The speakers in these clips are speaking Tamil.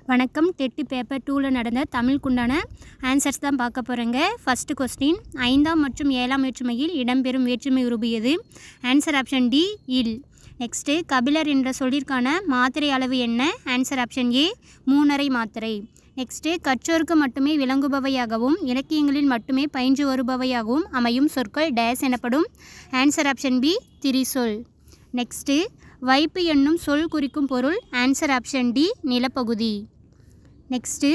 வணக்கம். டெட்டு பேப்பர் 2ல் நடந்த தமிழுக்குண்டான ஆன்சர்ஸ் தான் பார்க்க போகிறேங்க. ஃபஸ்ட்டு கொஸ்டின், 5ஆம் மற்றும் 7ஆம் வேற்றுமையில் இடம்பெறும் வேற்றுமை உருபு எது? ஆன்சர் ஆப்ஷன் டி, இல். நெக்ஸ்ட்டு, கபிலர் என்ற சொல்லிற்கான மாத்திரை அளவு என்ன? ஆன்சர் ஆப்ஷன் ஏ, 3½ மாத்திரை. நெக்ஸ்ட்டு, கற்றோருக்கு மட்டுமே விளங்குபவையாகவும் இலக்கியங்களில் மட்டுமே பயின்று வருபவையாகவும் அமையும் சொற்கள் டேஸ் எனப்படும்? ஆன்சர் ஆப்ஷன் பி, திரிசொல். நெக்ஸ்ட்டு, வைப்பு என்னும் சொல் குறிக்கும் பொருள்? ஆன்சர் ஆப்ஷன் டி, நிலப்பகுதி. நெக்ஸ்ட்டு,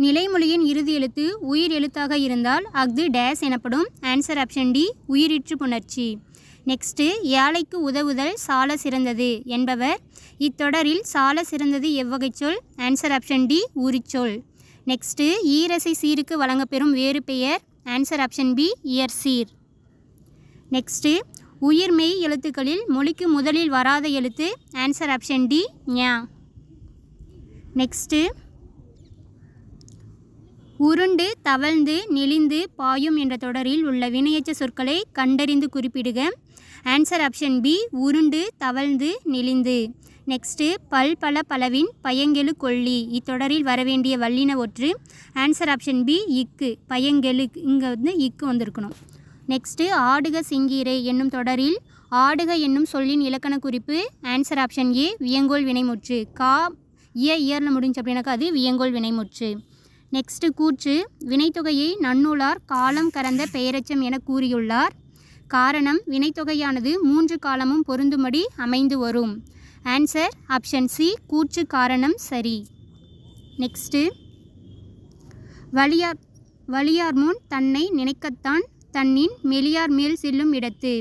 நிலைமொழியின் இறுதி எழுத்து உயிர் எழுத்தாக இருந்தால் அஃது டேஸ் எனப்படும்? ஆன்சர் ஆப்ஷன் டி, உயிரிற்று புணர்ச்சி. நெக்ஸ்ட்டு, யாழைக்கு உதவுதல் சால சிறந்தது என்பவர் இத்தொடரில் சால சிறந்தது எவ்வகை சொல்? ஆன்சர் ஆப்ஷன் டி, உரிச்சொல். நெக்ஸ்ட்டு, ஈரசை சீருக்கு வழங்கப்பெறும் வேறு பெயர்? ஆன்சர் ஆப்ஷன் பி, இயற்சீர். நெக்ஸ்ட்டு, உயிர்மெய் எழுத்துக்களில் மொழிக்கு முதலில் வராத எழுத்து? ஆன்சர் ஆப்ஷன் டி, ஞா. நெக்ஸ்ட்டு, உருண்டு தவழ்ந்து நெளிந்து பாயும் என்ற தொடரில் உள்ள வினையெச்ச சொற்களை கண்டறிந்து குறிப்பிடுக. ஆன்சர் ஆப்ஷன் பி, உருண்டு தவழ்ந்து நெளிந்து. நெக்ஸ்ட்டு, பல் பல பலவின் பயங்கெழு கொல்லி இத்தொடரில் வரவேண்டிய வல்லின ஒற்று? ஆன்சர் ஆப்ஷன் பி, இக்கு. பயங்கெழு இங்கே இக்கு வந்திருக்கணும். நெக்ஸ்ட்டு, ஆடுக சிங்கீரை என்னும் தொடரில் ஆடுக என்னும் சொல்லின் இலக்கண குறிப்பு? ஆன்சர் ஆப்ஷன் ஏ, வியங்கோல் வினைமுற்று. கா இயரில் முடிஞ்சு அப்படின்னாக்கா அது வியங்கோல் வினைமுற்று. நெக்ஸ்ட்டு, கூற்று, வினைத்தொகையை நன்னூலார் காலம் கறந்த பெயரெச்சம் என கூறியுள்ளார். காரணம், வினைத்தொகையானது 3 காலமும் பொருந்தும்படி அமைந்து வரும். ஆன்சர் ஆப்ஷன் சி, கூற்று காரணம் சரி. நெக்ஸ்ட்டு, வலியார் முன் தன்னை நினைக்கத்தான் தன்னின் மெலியார் மேல் செல்லும் இடத்து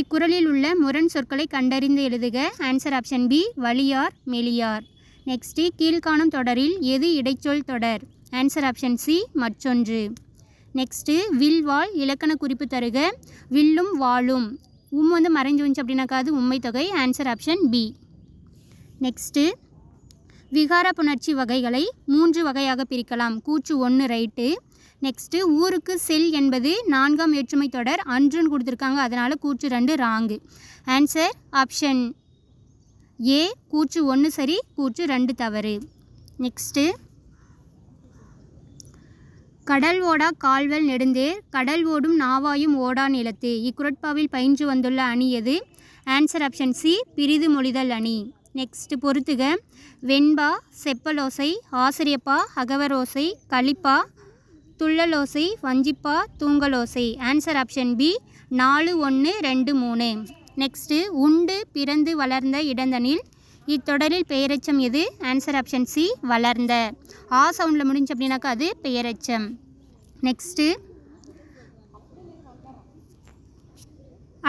இக்குறளில் உள்ள முரண் சொற்களை கண்டறிந்து எழுதுக. ஆன்சர் ஆப்ஷன் பி, வலியார் மெலியார். நெக்ஸ்ட்டு, கீழ்காணும் தொடரில் எது இடைச்சொல் தொடர்? ஆன்சர் ஆப்ஷன் சி, மற்றொன்று. நெக்ஸ்ட்டு, வில் வாள் இலக்கண குறிப்பு தருக. வில்லும் வாளும் மறைஞ்சு வந்துச்சு அப்படின்னாக்கா அது உண்மை தொகை. Answer option B. நெக்ஸ்ட்டு, விகார புணர்ச்சி வகைகளை 3 வகையாக பிரிக்கலாம். கூற்று 1 ரைட்டு. நெக்ஸ்ட்டு, ஊருக்கு செல் என்பது 4ஆம் வேற்றுமை தொடர் அன்றுன்னு கொடுத்துருக்காங்க, அதனால் கூற்று 2 ராங்கு. ஆன்சர் ஆப்ஷன் ஏ, கூற்று 1 சரி, கூற்று 2 தவறு. நெக்ஸ்ட்டு, கடல் ஓடா கால்வல் நெடுந்தேர் கடல் ஓடும் நாவாயும் ஓடா நிலத்து இக்குறட்பாவில் பயின்று வந்துள்ள அணி எது? ஆன்சர் ஆப்ஷன் சி, பிரிது மொழிதல் அணி. நெக்ஸ்ட்டு, பொறுத்துக. வெண்பா, செப்பலோசை, ஆசிரியப்பா, அகவரோசை, களிப்பா, துள்ளலோசை, வஞ்சிப்பா, தூங்கலோசை. Answer option B, 4, 1, 2, 3. நெக்ஸ்ட்டு, உண்டு பிறந்து வளர்ந்த இடந்தனில் இத்தொடரில் பெயரெச்சம் எது? ஆன்சர் ஆப்ஷன் சி, வளர்ந்த. ஆ சவுண்டில் முடிஞ்சு அப்படின்னாக்கா அது பெயரெச்சம். நெக்ஸ்ட்டு,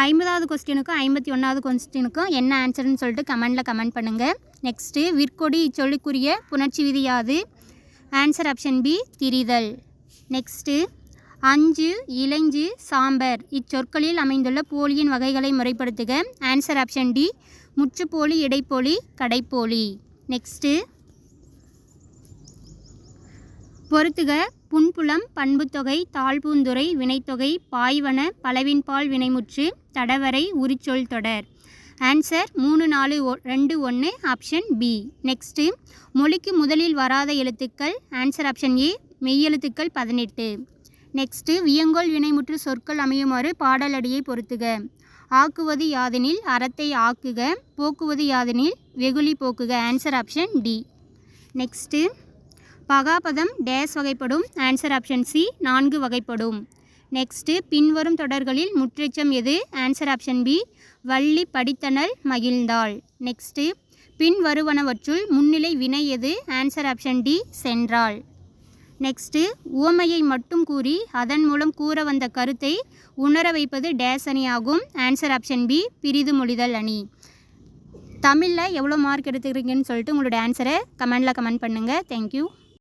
50வது கொஸ்டினுக்கும் 51வது கொஸ்டினுக்கும் என்ன ஆன்சர்னு சொல்லிட்டு கமெண்டில் கமெண்ட் பண்ணுங்கள். நெக்ஸ்ட்டு, விற்கொடி இச்சொல்லுக்குரிய புணர்ச்சி விதி யாது? ஆன்சர் ஆப்ஷன் பி, திரிதல். நெக்ஸ்ட்டு, அஞ்சு இளைஞ்சு சாம்பர் இச்சொற்களில் அமைந்துள்ள போலியின் வகைகளை முறைப்படுத்துக. ஆன்சர் ஆப்ஷன் டி, முற்றுப்போலி, இடைப்போலி, கடைப்போலி. நெக்ஸ்ட்டு, பொறுத்துக. புன்புலம் பண்புத்தொகை தாழ்பூந்துறை வினைத்தொகை பாய்வன பலவின்பால் வினைமுற்று தடவரை உரிச்சொல் தொடர். Answer 3, 4, 2, 1 option B. நெக்ஸ்ட்டு, மொழிக்கு முதலில் வராத எழுத்துக்கள்? ஆன்சர் ஆப்ஷன் ஏ, மெய்யெழுத்துக்கள் 18. நெக்ஸ்ட்டு, வியங்கோல் வினைமுற்று சொற்கள் அமையுமாறு பாடலடியை பொறுத்துக. ஆக்குவது யாதெனில் அறத்தை ஆக்குக, போக்குவது யாதெனில் வெகுளி போக்குக. Answer option D. நெக்ஸ்ட்டு, பகாபதம் டேஸ் வகைப்படும்? ஆன்சர் ஆப்ஷன் சி, 4 வகைப்படும். நெக்ஸ்ட்டு, பின்வரும் தொடர்களில் முற்றெச்சம் எது? ஆன்சர் ஆப்ஷன் பி, வள்ளி படித்தனள் மகிழ்ந்தாள். நெக்ஸ்ட்டு, பின் வருவனவற்றுள் முன்னிலை வினை எது? ஆன்சர் ஆப்ஷன் டி, சென்றாள். நெக்ஸ்ட்டு, உவமையை மட்டும் கூறி அதன் மூலம் கூற வந்த கருத்தை உணர வைப்பது டேஸ் அணி ஆகும். ஆன்சர் ஆப்ஷன் பி, பிரிது மொழிதல் அணி. தமிழில் எவ்வளோ மார்க் எடுத்துக்கிறீங்கன்னு சொல்லிட்டு உங்களோட ஆன்சரை கமெண்டில் கமெண்ட் பண்ணுங்கள். தேங்க்யூ.